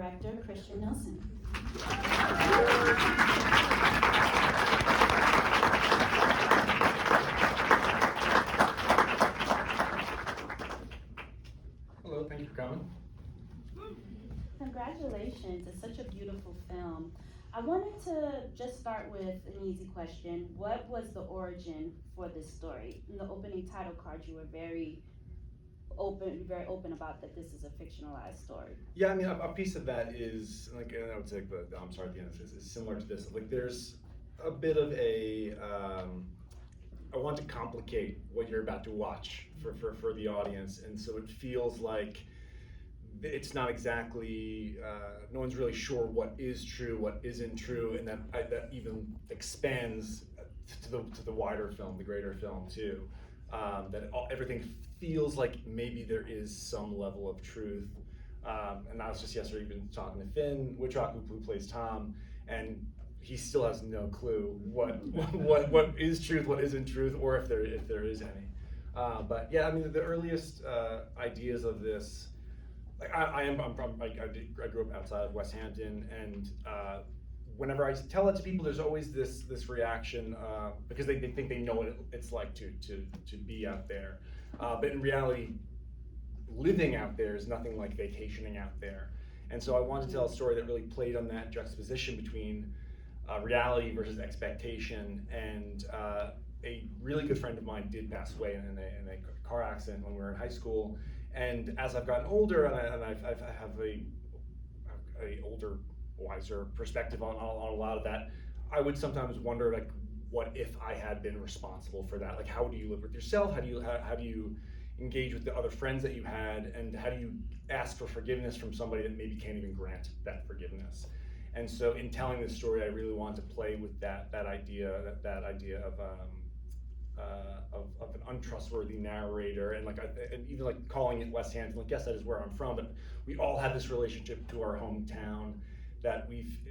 director, Christian Nilsson. Hello, thank you for coming. Congratulations, it's such a beautiful film. I wanted to just start with an easy question. What was the origin for this story? In the opening title card, you were very open about that this is a fictionalized story. Yeah, I mean, a piece of that is, like, and I would say the I'm sorry at the end of this is similar to this. Like, there's a bit of a, I want to complicate what you're about to watch for the audience, and so it feels like it's not exactly, no one's really sure what is true, what isn't true, and that even expands to the wider film, the greater film too. Everything feels like maybe there is some level of truth. And I was just yesterday even talking to Finn Wittrock, who plays Tom, and he still has no clue what is truth, what isn't truth, or if there is any. But yeah, I mean, the earliest ideas of this, like I grew up outside of WestHampton, and whenever I tell it to people, there's always this reaction because they think they know what it's like to be out there, but in reality, living out there is nothing like vacationing out there. And so I wanted to tell a story that really played on that juxtaposition between reality versus expectation. And a really good friend of mine did pass away in a car accident when we were in high school. And as I've gotten older, and I have a older, wiser perspective on a lot of that, I would sometimes wonder, like, what if I had been responsible for that? Like, how do you live with yourself? How do you engage with the other friends that you had, and how do you ask for forgiveness from somebody that maybe can't even grant that forgiveness? And so, in telling this story, I really wanted to play with that idea of an untrustworthy narrator, and and even like calling it WestHampton. Like, yes, that is where I'm from, but we all have this relationship to our hometown that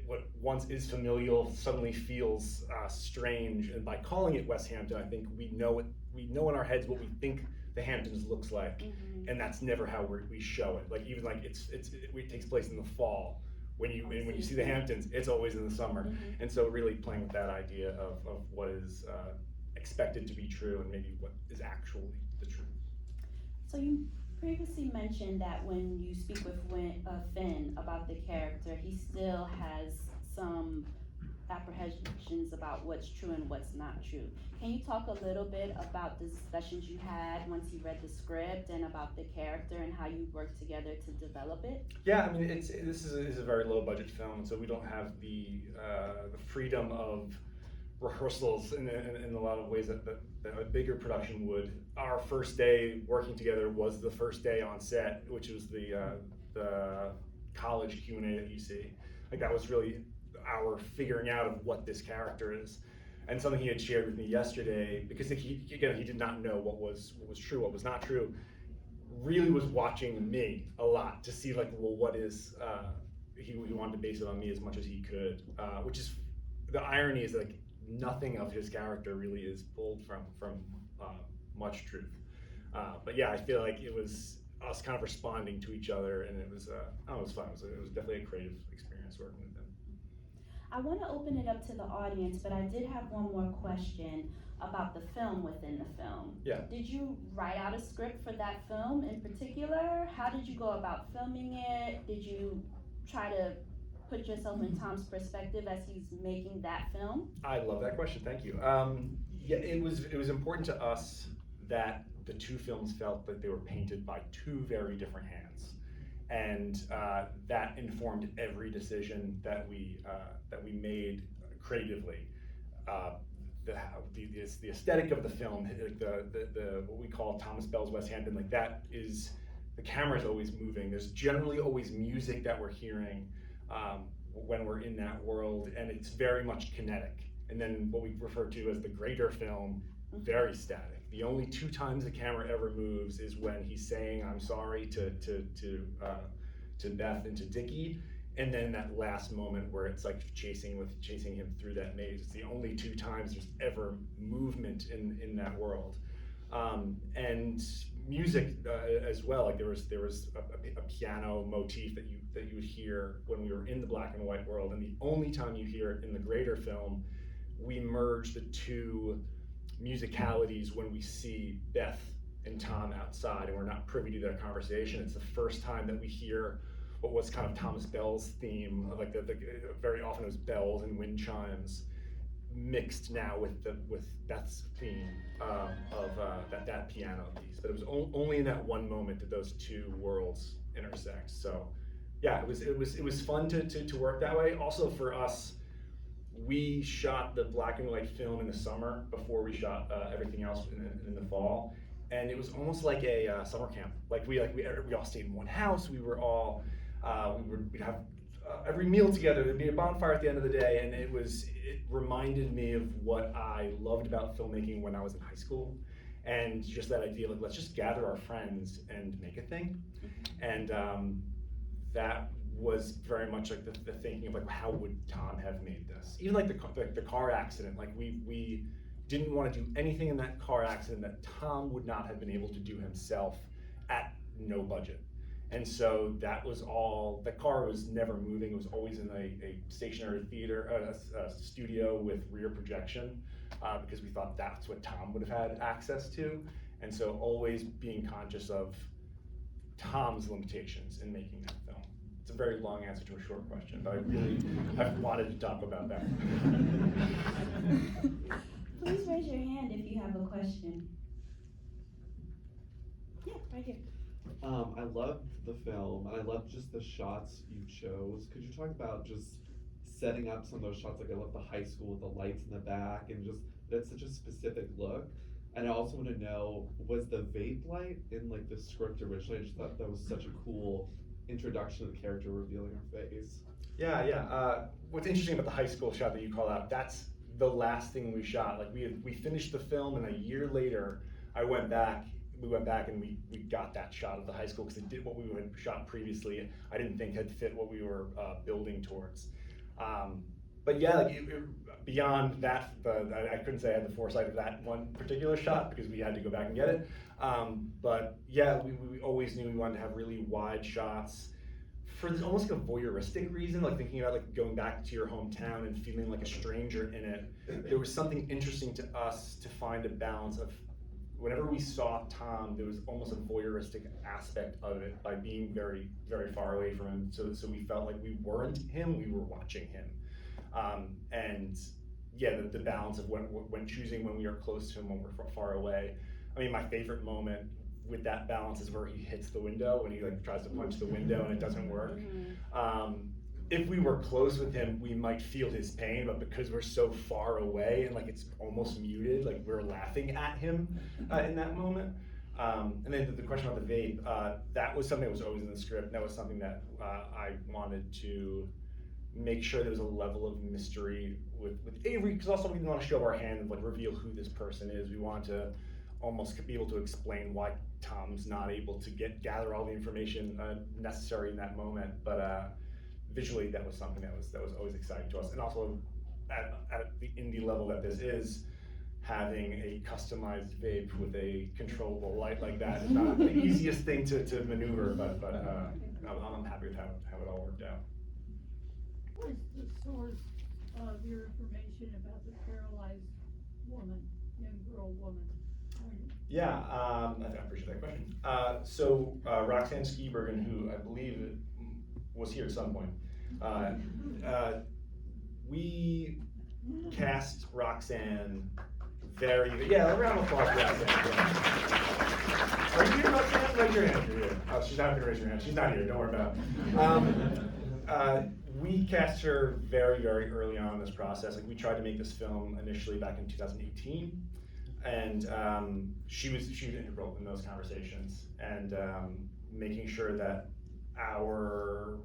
what once is familial suddenly feels strange. And by calling it WestHampton, I think we know in our heads what we think the Hamptons looks like, mm-hmm. And that's never how we show it. Like, even like it takes place in the fall. When you see the Hamptons, it's always in the summer. Mm-hmm. And so really playing with that idea of what is expected to be true and maybe what is actually the truth. So you previously mentioned that when you speak with Finn about the character, he still has some apprehensions about what's true and what's not true. Can you talk a little bit about the discussions you had once you read the script and about the character and how you worked together to develop it? Yeah, I mean, this is a very low budget film, so we don't have the freedom of rehearsals in a lot of ways that a bigger production would. Our first day working together was the first day on set, which was the college Q&A that you see. Like, that was really our figuring out of what this character is. And something he had shared with me yesterday, because he did not know what was true, what was not true, really was watching me a lot to see, like, well, what is, he wanted to base it on me as much as he could, which is, the irony is, like, nothing of his character really is pulled from much truth. But yeah, I feel like it was us kind of responding to each other, and it was it was fun. It was definitely a creative experience working with him. I want to open it up to the audience, but I did have one more question about the film within the film. Yeah. Did you write out a script for that film in particular? How did you go about filming it? Did you try to put yourself in Tom's perspective as he's making that film? I love that question, thank you. Yeah, it was important to us that the two films felt that they were painted by two very different hands. And that informed every decision that we made creatively. The aesthetic of the film, the what we call Thomas Bell's WestHampton, like, that is, the camera's always moving. There's generally always music that we're hearing when we're in that world, and it's very much kinetic. And then what we refer to as the greater film, very static. The only two times the camera ever moves is when he's saying "I'm sorry" to Beth and to Dickie, and then that last moment where it's like chasing him through that maze. It's the only two times there's ever movement in that world. And music as well. Like, there was a piano motif that you that you would hear when we were in the black and white world, and the only time you hear it in the greater film. We merge the two musicalities when we see Beth and Tom outside, and we're not privy to their conversation. It's the first time that we hear what was kind of Thomas Bell's theme, like the very often it was bells and wind chimes mixed now with Beth's theme of that piano piece. But it was only in that one moment that those two worlds intersect. So yeah, it was fun to work that way. Also for us, we shot the black and white film in the summer before we shot everything else in the fall, and it was almost like a summer camp. We all stayed in one house. We were all we'd have every meal together. There'd be a bonfire at the end of the day, and it reminded me of what I loved about filmmaking when I was in high school, and just that idea of let's just gather our friends and make a thing, and that was very much like the thinking of how would Tom have made this? Even the car accident, we didn't want to do anything in that car accident that Tom would not have been able to do himself at no budget. And so that was all, the car was never moving. It was always in a stationary theater, a studio with rear projection, because we thought that's what Tom would have had access to. And so always being conscious of Tom's limitations in making that film. It's a very long answer to a short question, but I've wanted to talk about that. Please raise your hand if you have a question. Yeah, right here. I loved the film, and I loved just the shots you chose. Could you talk about just setting up some of those shots? I love the high school with the lights in the back, and just that's such a specific look. And I also want to know, was the vape light in the script originally? I just thought that was such a cool introduction to the character revealing her face. Yeah. What's interesting about the high school shot that you call out, that's the last thing we shot. We finished the film, and a year later, we went back and we got that shot of the high school because it did what we had shot previously. I didn't think had fit what we were building towards. But yeah, beyond that, I couldn't say I had the foresight of that one particular shot because we had to go back and get it. But yeah, we always knew we wanted to have really wide shots for almost a voyeuristic reason, thinking about going back to your hometown and feeling like a stranger in it. There was something interesting to us to find a balance of whenever we saw Tom, there was almost a voyeuristic aspect of it by being very, very far away from him. So we felt like we weren't him, we were watching him. And yeah, the balance of when choosing when we are close to him, when we're far away. I mean, my favorite moment with that balance is where he hits the window when he tries to punch the window and it doesn't work. If we were close with him, we might feel his pain, but because we're so far away and it's almost muted, we're laughing at him in that moment. And then the question about the vape, that was something that was always in the script. That was something that I wanted to make sure there was a level of mystery with Avery, because also we didn't want to show our hand and reveal who this person is. We wanted to almost be able to explain why Tom's not able to gather all the information necessary in that moment. But visually, that was something that was always exciting to us. And also at the indie level that this is, having a customized vape with a controllable light like that is not the easiest thing to maneuver, but I'm happy with how it all worked out. What is the source of your information about the paralyzed woman, young girl woman? Yeah, I appreciate that question. So Roxanne Skibergen, who I believe was here at some point, we cast Roxanne a round of applause for Roxanne. Are you here, Roxanne? Raise your hand if you're here. Oh, she's not gonna raise her hand. She's not here, don't worry about it. We cast her very, very early on in this process. We tried to make this film initially back in 2018. And she was integral in those conversations and making sure that our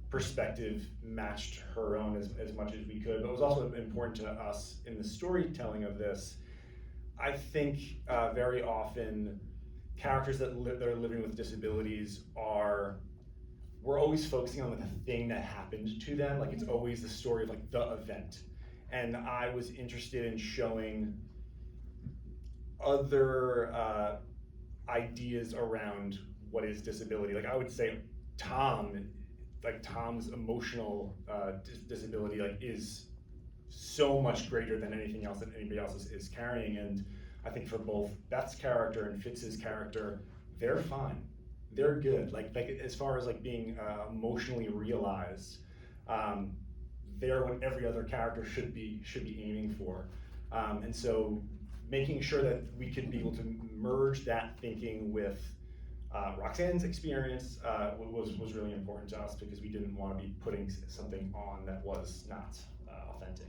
perspective matched her own as much as we could. But it was also important to us in the storytelling of this. I think very often characters that are living with disabilities we're always focusing on the thing that happened to them. It's always the story of the event. And I was interested in showing other ideas around what is disability. I would say Tom like Tom's emotional disability like is so much greater than anything else that anybody else is carrying. And I think for both Beth's character and Fitz's character, they're fine. They're good. Like as far as like being emotionally realized, they're what every other character should be aiming for. And so making sure that we could be able to merge that thinking with Roxanne's experience was really important to us, because we didn't want to be putting something on that was not authentic.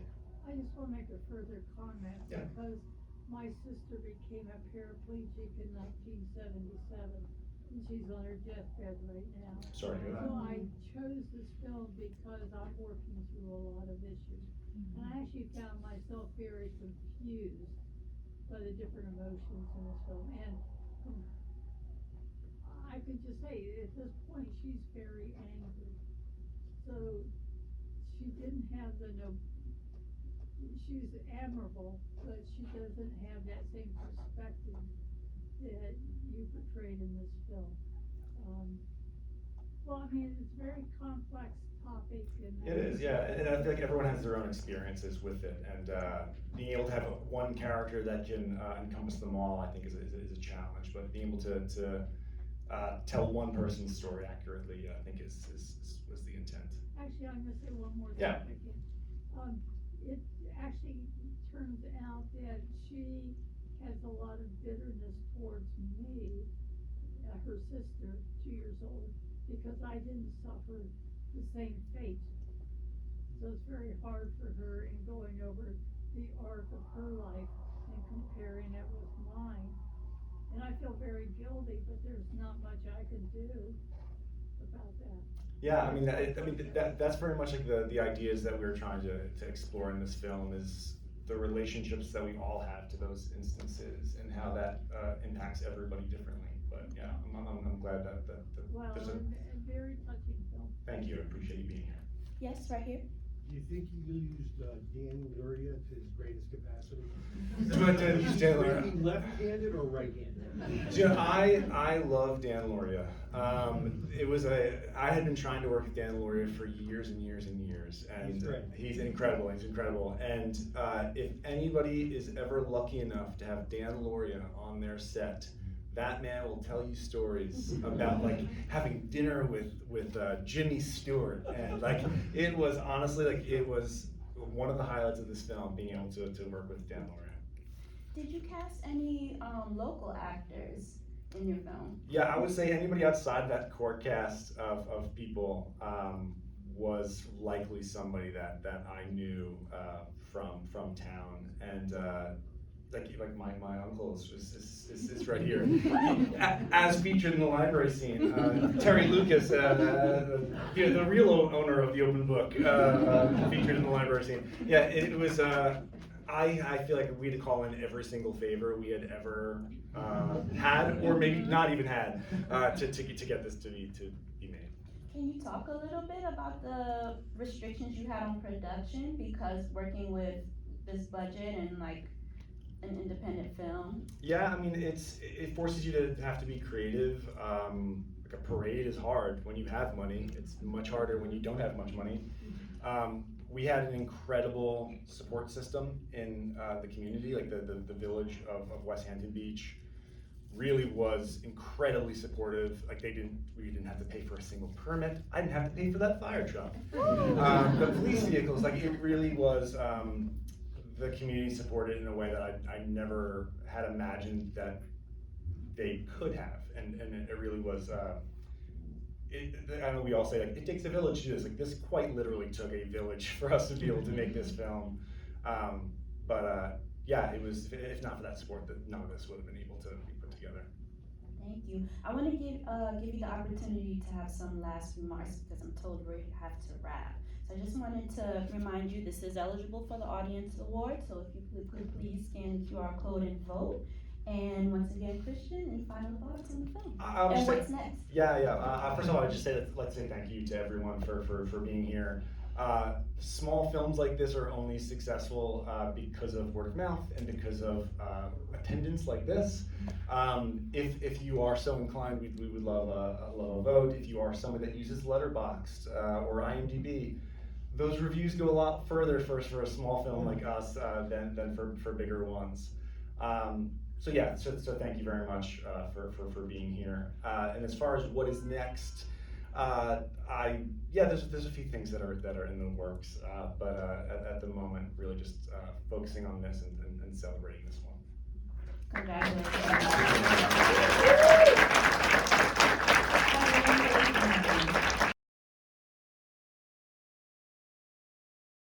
I just want to make a further comment, Yeah. because my sister became a paraplegic in 1977, and she's on her deathbed right now. Sorry to hear that. So I chose this film because I'm working through a lot of issues. And I actually found myself very confused by the different emotions in this film. And I could just say, at this point, she's very angry. So she didn't have she's admirable, but she doesn't have that same perspective that you portrayed in this film. Well, I mean, it's a very complex topic. And It is, yeah, and I feel like everyone has their own experiences with it, and being able to have one character that can encompass them all, I think is a challenge. But being able to tell one person's story accurately, I think was the intent. Actually, I'm gonna say one more thing. Yeah. It actually turns out that she has a lot of bitterness towards me, her sister, 2 years old, because I didn't suffer the same fate. So it's very hard for her in going over the arc of her life and comparing it with mine. And I feel very guilty, but there's not much I can do about that. Yeah, I mean, that's very much like the ideas that we were trying to explore in this film, is the relationships that we all have to those instances and how that impacts everybody differently. But yeah, I'm glad that Well, there's a. and very touching film. Thank you, I appreciate you being here. Yes, right here. Do you think you used Dan Luria to his greatest capacity? Use Dan Luria. Is he left-handed or right-handed? I love Dan Luria. I had been trying to work with Dan Luria for years and years and years, and he's incredible. And if anybody is ever lucky enough to have Dan Luria on their set, that man will tell you stories about like having dinner with Jimmy Stewart, and like it was honestly like it was one of the highlights of this film, being able to work with Dan Luria. Did you cast any local actors in your film? Yeah, I would say anybody outside that core cast of people was likely somebody that I knew from town, and like my uncle is right here, as featured in the library scene. Terry Lucas, the real owner of the open book, featured in the library scene. Yeah, it was. I feel like we had to call in every single favor we had ever had, or maybe not even had, to get this to be made. Can you talk a little bit about the restrictions you had on production, because working with this budget and like an independent film? Yeah, I mean, it forces you to have to be creative. Like a parade is hard when you have money. It's much harder when you don't have much money. We had an incredible support system in the community, like the village of WestHampton Beach really was incredibly supportive. Like we didn't have to pay for a single permit. I didn't have to pay for that fire truck. The police vehicles, like it really was, the community supported in a way that I never had imagined that they could have, and it really was. I know we all say like it takes a village to do this. Like this quite literally took a village for us to be able to make this film. Yeah, it was. If not for that support, that none of this would have been able to be put together. Thank you. I want to give you the opportunity to have some last remarks, because I'm told we have to wrap. So I just wanted to remind you this is eligible for the Audience Award, so if you could please scan the QR code and vote. And once again, Christian, any final thoughts on the film? And what's next? Yeah. First of all, I'd just say let's say thank you to everyone for being here. Small films like this are only successful because of word of mouth and because of attendance like this. If you are so inclined, we would love a vote. If you are someone that uses Letterboxd or IMDb, those reviews go a lot further for a small film like us than for bigger ones. So yeah, so thank you very much for being here. And as far as what is next, there's a few things that are in the works, but at the moment, really just focusing on this and celebrating this one. Congratulations.